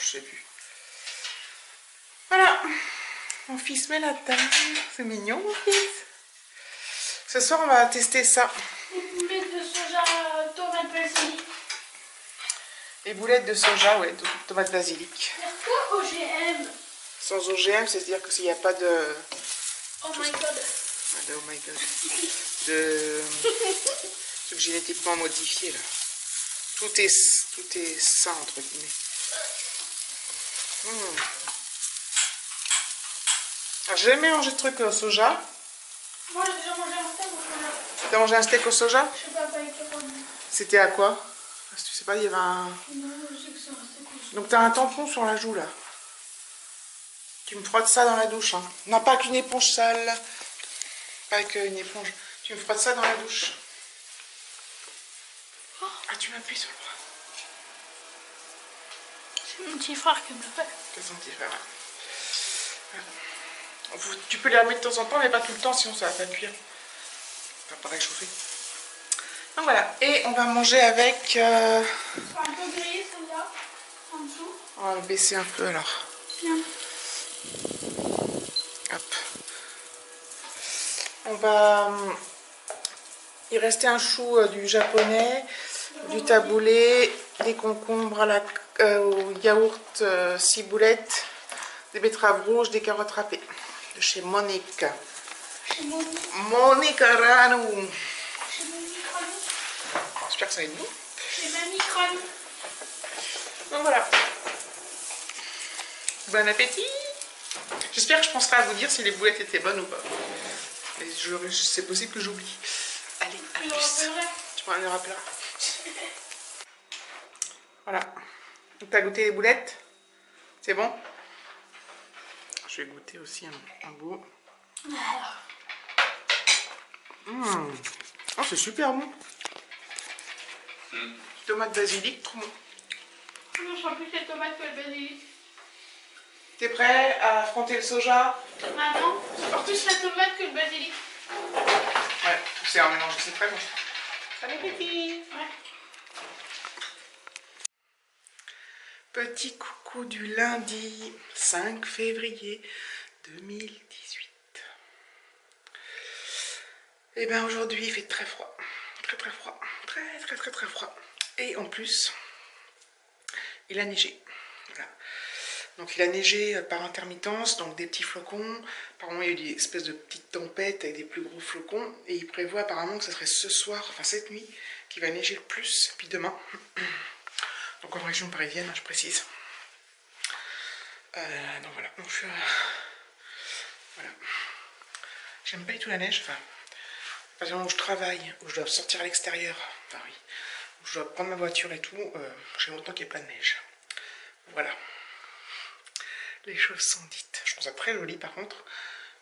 je sais plus. Voilà. Mon fils met la table. C'est mignon, mon fils. Ce soir, on va tester ça. Des boulettes de soja, tomate basilic. Les boulettes de soja, ouais, tomate basilic. Pourquoi OGM? Sans OGM, c'est-à-dire que s'il n'y a pas de... Oh my god. Oh my god. De trucs génétiquement modifiés, là. Tout est sain, entre guillemets. Alors, j'ai jamais mangé de trucs au soja. Moi, j'ai déjà mangé un steak au soja. T'as mangé un steak au soja? Je sais pas avec quoi. C'était à quoi? Parce que tu sais pas, il y avait un... Non, je sais que c'est un steak au soja. Donc t'as un tampon sur la joue, là. Tu me frottes ça dans la douche, hein. Non, pas qu'une éponge sale. Pas qu'une éponge. Tu me frottes ça dans la douche. Oh. Ah, tu m'appuies sur le bras. C'est mon petit frère qui me le fait. C'est son petit frère. Tu peux les remettre de temps en temps, mais pas tout le temps, sinon ça va pas cuire. Ça va pas réchauffer. Donc voilà. Et on va manger avec... Un peu grillé, celle-là, en dessous. On va le baisser un peu, alors. Bien. Hop. On va... Il restait un chou du japonais, du taboulé, des concombres au yaourt, ciboulette, des betteraves rouges, des carottes râpées. De chez Monique. Chez Monique. Monique Ranou. Chez Monique Ranou. J'espère que ça va être bon. Chez Mamie Ranou. Donc voilà. Bon appétit. J'espère que je penserai à vous dire si les boulettes étaient bonnes ou pas. C'est possible que j'oublie. Allez, à plus. Tu m'en rappelleras. Voilà. Donc t'as goûté les boulettes? C'est bon? Je vais goûter aussi un bout. Oh, c'est super bon. Tomate basilic, trop bon. Non, je sens plus les tomates que le basilic. T'es prêt à affronter le soja? Ah non, je sens plus la tomate que le basilic. Ouais, c'est un mélange, c'est très bon. Salut petit. Ouais. Petit coucou du lundi 5 février 2018. Et bien aujourd'hui il fait très froid. Très froid. Très froid. Et en plus, il a neigé. Voilà. Donc il a neigé par intermittence, donc des petits flocons. Apparemment il y a eu des espèces de petites tempêtes avec des plus gros flocons. Et il prévoit apparemment que ce serait ce soir, enfin cette nuit, qui va neiger le plus, puis demain. Donc en région parisienne, je précise. Donc voilà. Donc voilà. J'aime pas du tout la neige. Enfin, à partir du moment où je travaille, où je dois sortir à l'extérieur, enfin oui, où je dois prendre ma voiture et tout, j'aime autant qu'il n'y ait pas de neige. Voilà. Les choses sont dites. Je trouve ça très joli par contre.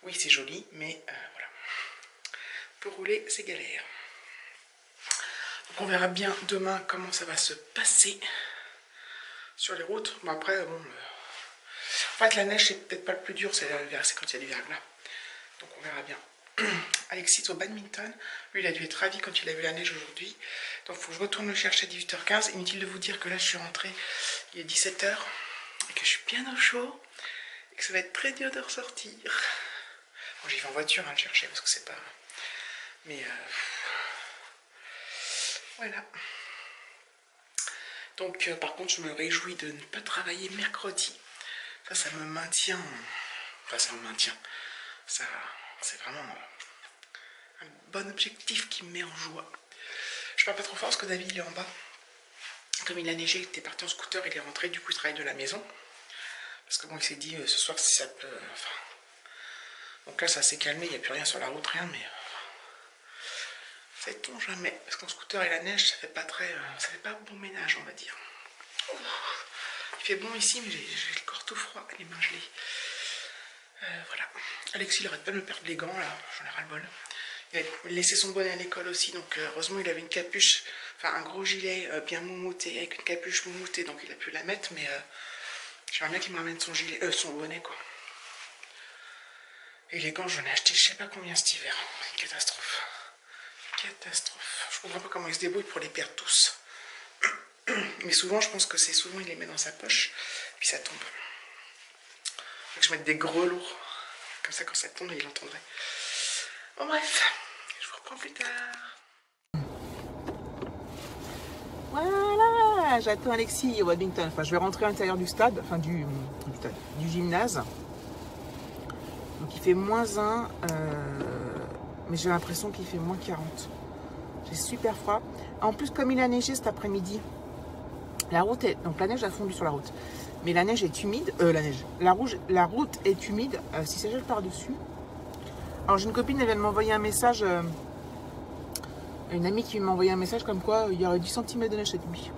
Oui, c'est joli, mais voilà. Pour rouler, c'est galère. Donc on verra bien demain comment ça va se passer sur les routes. Bon après, bon... En fait, la neige, c'est peut-être pas le plus dur, c'est quand il y a du verglas. Donc on verra bien. Alexis au badminton, lui il a dû être ravi quand il a vu la neige aujourd'hui. Donc il faut que je retourne le chercher à 18h15. Inutile de vous dire que là je suis rentrée, il est 17h et que je suis bien au chaud et que ça va être très dur de ressortir. Bon, j'y vais en voiture le chercher parce que c'est pas... Mais voilà. Donc par contre je me réjouis de ne pas travailler mercredi. Ça me maintient... Enfin ça me maintient. Ça, c'est vraiment un bon objectif qui me met en joie. Je parle pas trop fort parce que David il est en bas. Comme il a neigé, il était parti en scooter, il est rentré, du coup il travaille de la maison. Parce que bon, il s'est dit ce soir si ça pleut. Enfin... Donc là ça s'est calmé, il n'y a plus rien sur la route, rien, mais sait-on jamais. Parce qu'en scooter et la neige, ça fait pas bon ménage, on va dire. Il fait bon ici, mais j'ai le corps tout froid, les mains gelées. Voilà. Alexis il arrête pas de me perdre les gants là, j'en ai ras le bol. Il a laissé son bonnet à l'école aussi, donc heureusement il avait une capuche, enfin un gros gilet bien moumouté, avec une capuche moumoutée, donc il a pu la mettre, mais j'aimerais bien qu'il me ramène son gilet, son bonnet quoi. Et les gants j'en ai acheté je sais pas combien cet hiver, c'est une catastrophe. Catastrophe. Je comprends pas comment ils se débrouillent pour les perdre tous. Mais souvent, je pense que c'est souvent, il les met dans sa poche, puis ça tombe. Faut que je mette des gros lourds. Comme ça, quand ça tombe, il l'entendrait. Bon, bref, je vous reprends plus tard. Voilà, j'attends Alexis au badminton. Enfin, je vais rentrer à l'intérieur du stade, enfin du gymnase. Donc il fait -1, mais j'ai l'impression qu'il fait -40. J'ai super froid. En plus, comme il a neigé cet après-midi, donc la neige a fondu sur la route. Mais la neige est humide. La route est humide si ça gèle par-dessus. Alors j'ai une copine, elle vient de m'envoyer un message. Une amie qui m'a envoyé un message comme quoi il y aurait 10 cm de neige cette nuit.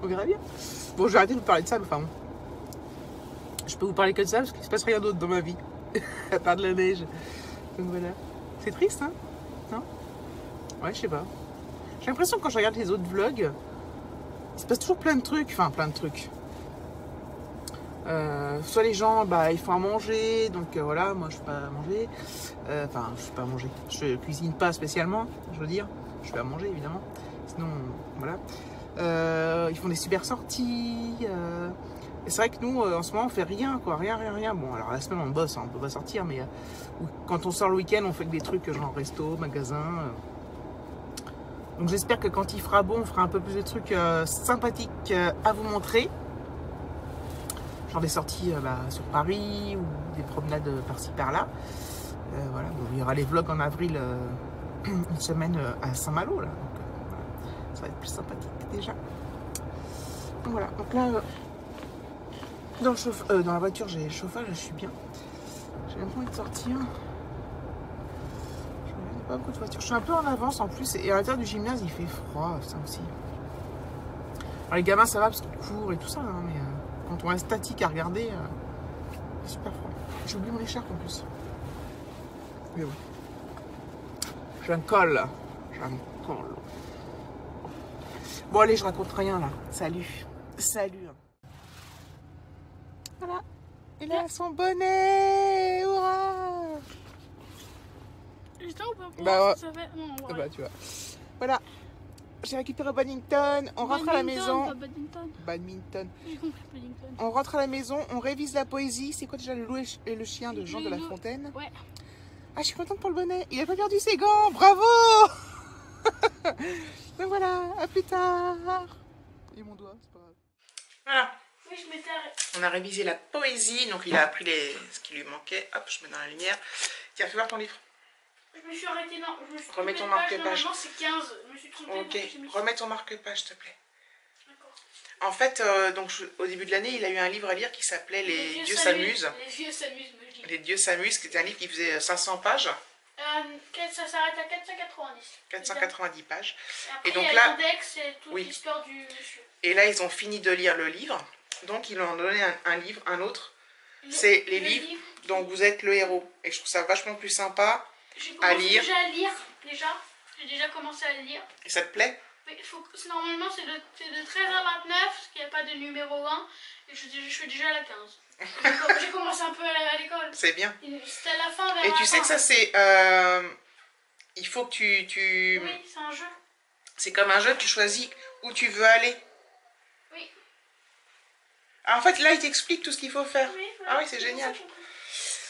On verra bien. Bon, je vais arrêter de vous parler de ça, mais enfin bon. Je peux vous parler que de ça parce qu'il ne se passe rien d'autre dans ma vie. À part de la neige. Donc voilà. C'est triste, hein? Non? Ouais, je sais pas. J'ai l'impression que quand je regarde les autres vlogs, il se passe toujours plein de trucs. Enfin, plein de trucs. Soit les gens, bah, ils font à manger, donc voilà, moi je fais pas à manger. Enfin, je fais pas à manger. Je cuisine pas spécialement, je veux dire. Je fais à manger, évidemment. Sinon, voilà. Ils font des super sorties. Et c'est vrai que nous, en ce moment, on fait rien, quoi. Rien. Bon, alors la semaine, on bosse, hein, on peut pas sortir, mais quand on sort le week-end, on fait que des trucs genre resto, magasin. Donc j'espère que quand il fera beau, on fera un peu plus de trucs sympathiques à vous montrer. Genre des sorties sur Paris ou des promenades par-ci par-là. Voilà, bon, il y aura les vlogs en avril, une semaine à Saint-Malo, là. Donc voilà, ça va être plus sympathique déjà. Donc voilà, donc là, dans la voiture, j'ai le chauffage, je suis bien. J'ai même pas envie de sortir. Je regarde pas beaucoup de voitures. Je suis un peu en avance en plus, et à l'intérieur du gymnase, il fait froid, ça aussi. Alors les gamins, ça va parce qu'ils courent et tout ça, hein, mais quand on reste statique à regarder, c'est super froid. J'ai oublié mon écharpe en plus. Mais oui. J'ai un col. Bon allez, je raconte rien là. Salut. Voilà. Il a son bonnet. Hurrah. J'étais au point Bah ouais. ça fait... Non, ouais. Bah tu vois. Voilà. J'ai récupéré Paddington. On rentre à la maison. Pas badminton. Badminton. J'ai compris Paddington. On rentre à la maison. On révise la poésie. C'est quoi déjà le loup et le chien de Jean de La Fontaine? Ouais. Ah, je suis contente pour le bonnet. Il a pas perdu ses gants. Bravo. Donc voilà, à plus tard. Et mon doigt, c'est pas grave. Voilà. Oui, je m'étais... On a révisé la poésie, donc il a appris ce qui lui manquait. Hop, je mets dans la lumière. Tiens, fais voir ton livre. Je me suis arrêtée, non, je me suis Remets ton trompée de marque-page. Normalement, c'est 15. Je me suis trompée. Ok, remets ton marque-page, s'il te plaît. D'accord. En fait, au début de l'année, il a eu un livre à lire qui s'appelait Les dieux s'amusent. Les vieux s'amusent, me dit. Les dieux s'amusent, qui était un livre qui faisait 500 pages. Ça s'arrête à 490. 490 pages. Après, Et donc il y a là, l'index et toute oui. l'histoire du monsieur. Et là, ils ont fini de lire le livre. Donc, ils lui ont donné un livre, un autre. C'est les livres dont vous êtes le héros. Et je trouve ça vachement plus sympa à lire. J'ai déjà à lire, déjà. J'ai déjà commencé à le lire. Et ça te plaît? Oui, normalement, c'est de 13 à 29, parce qu'il n'y a pas de numéro 1. Et je suis déjà à la 15. J'ai commencé un peu à l'école. C'est bien. C'était à la fin, vers Et la tu sais fin. que ça, c'est... il faut que tu... Oui, c'est un jeu. C'est comme un jeu, tu choisis où tu veux aller. Oui. Ah, en fait, là, il t'explique tout ce qu'il faut faire. Oui, voilà. Ah oui, c'est génial.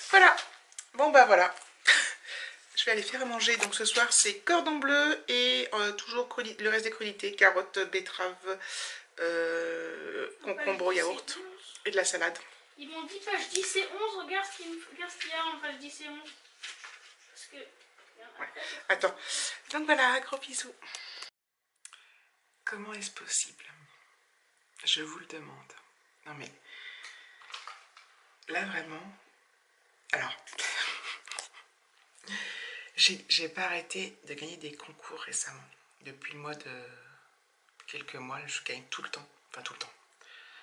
Voilà. Bon, bah voilà. Je vais aller faire à manger. Donc ce soir, c'est cordon bleu et toujours le reste des crudités. Carottes, betteraves, concombre, yaourt et de la salade. Ils m'ont dit page 10 et 11. Regarde ce qu'il y a en page 10 et 11. Parce que... Ouais. Attends. Donc voilà, gros bisous. Comment est-ce possible? Je vous le demande. Non mais... Là vraiment... Alors... J'ai pas arrêté de gagner des concours récemment. Depuis le mois de... quelques mois, je gagne tout le temps. Enfin tout le temps.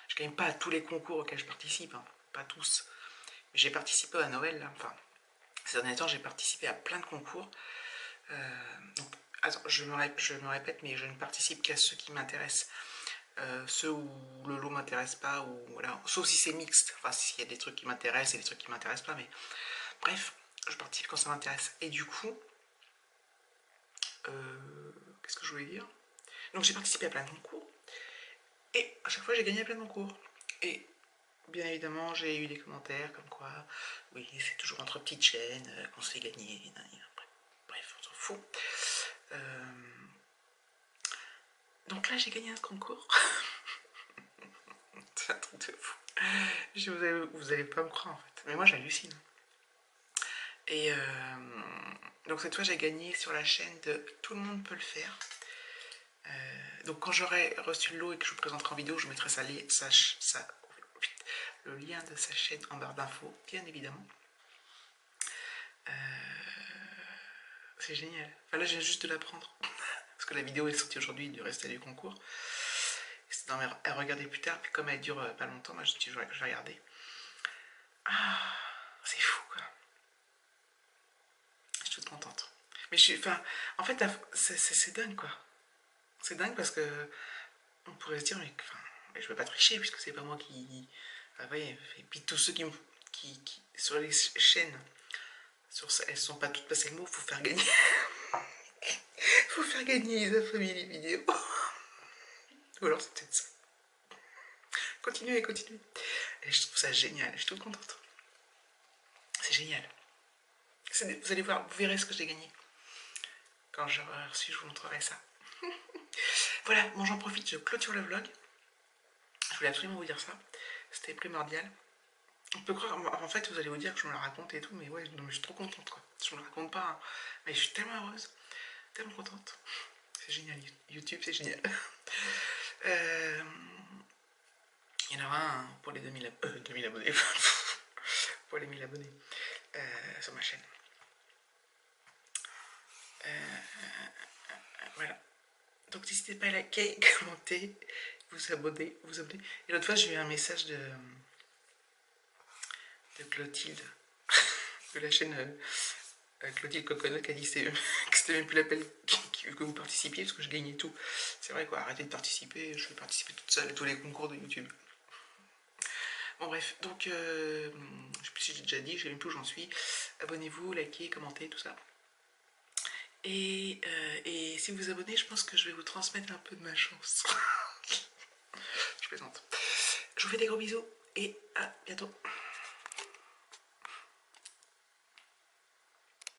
Je gagne pas à tous les concours auxquels je participe. Hein. Pas tous. Mais j'ai participé à Noël là. Enfin... Ces derniers temps, j'ai participé à plein de concours. Donc, attends, je me répète, mais je ne participe qu'à ceux qui m'intéressent. Ceux où le lot m'intéresse pas, ou voilà, sauf si c'est mixte. Enfin, s'il y a des trucs qui m'intéressent et des trucs qui m'intéressent pas, mais bref, je participe quand ça m'intéresse. Et du coup, qu'est-ce que je voulais dire? Donc j'ai participé à plein de concours. Et à chaque fois, j'ai gagné à plein de concours. Et bien évidemment, j'ai eu des commentaires comme quoi, oui, c'est toujours entre petites chaînes qu'on se fait gagner. Bref, on s'en fout. Donc là, j'ai gagné un concours. C'est un truc de fou. Vous allez pas me croire en fait. Mais moi, j'hallucine. Et donc cette fois, j'ai gagné sur la chaîne de Tout le monde peut le faire. Donc quand j'aurai reçu le lot et que je vous présenterai en vidéo, je mettrai le lien de sa chaîne en barre d'infos, bien évidemment. C'est génial. Enfin là, je viens juste de l'apprendre. Parce que la vidéo est sortie aujourd'hui du reste du concours. C'est à regarder plus tard. Puis comme elle dure pas longtemps, moi je dis je vais regarder. Ah, c'est fou quoi. Je suis toute contente. Mais en fait, c'est dingue quoi. C'est dingue parce que on pourrait se dire, mais je vais pas tricher puisque c'est pas moi qui. Ouais, et puis tous ceux qui sur les chaînes, elles sont pas toutes passées le mot, faut faire gagner. Faut faire gagner les familles vidéo. Ou alors c'est peut-être ça. Continuez. Et je trouve ça génial, je suis toute contente. C'est génial. Vous allez voir, vous verrez ce que j'ai gagné. Quand j'aurai reçu, je vous montrerai ça. Voilà, bon j'en profite, je clôture le vlog. Je voulais absolument vous dire ça. C'était primordial. On peut croire, en fait vous allez vous dire que je me la raconte et tout, mais ouais, non, mais je suis trop contente quoi. Je me la raconte pas, hein. Mais je suis tellement heureuse, tellement contente. C'est génial, YouTube c'est génial. Il y en aura un pour les 2000 abonnés. Pour les 1000 abonnés sur ma chaîne. Voilà. Donc n'hésitez pas à liker, commenter, vous abonner. Et l'autre fois j'ai eu un message de Clotilde de la chaîne Clotilde Coconut qui a dit que c'était même plus l'appel que vous participiez parce que je gagnais tout. C'est vrai quoi, arrêtez de participer, je vais participer toute seule à tous les concours de YouTube. Bon bref, donc je sais plus si j'ai déjà dit, je sais même plus où j'en suis. Abonnez-vous, likez, commentez, tout ça. Et si vous vous abonnez, je pense que je vais vous transmettre un peu de ma chance. Je plaisante. Je vous fais des gros bisous et à bientôt.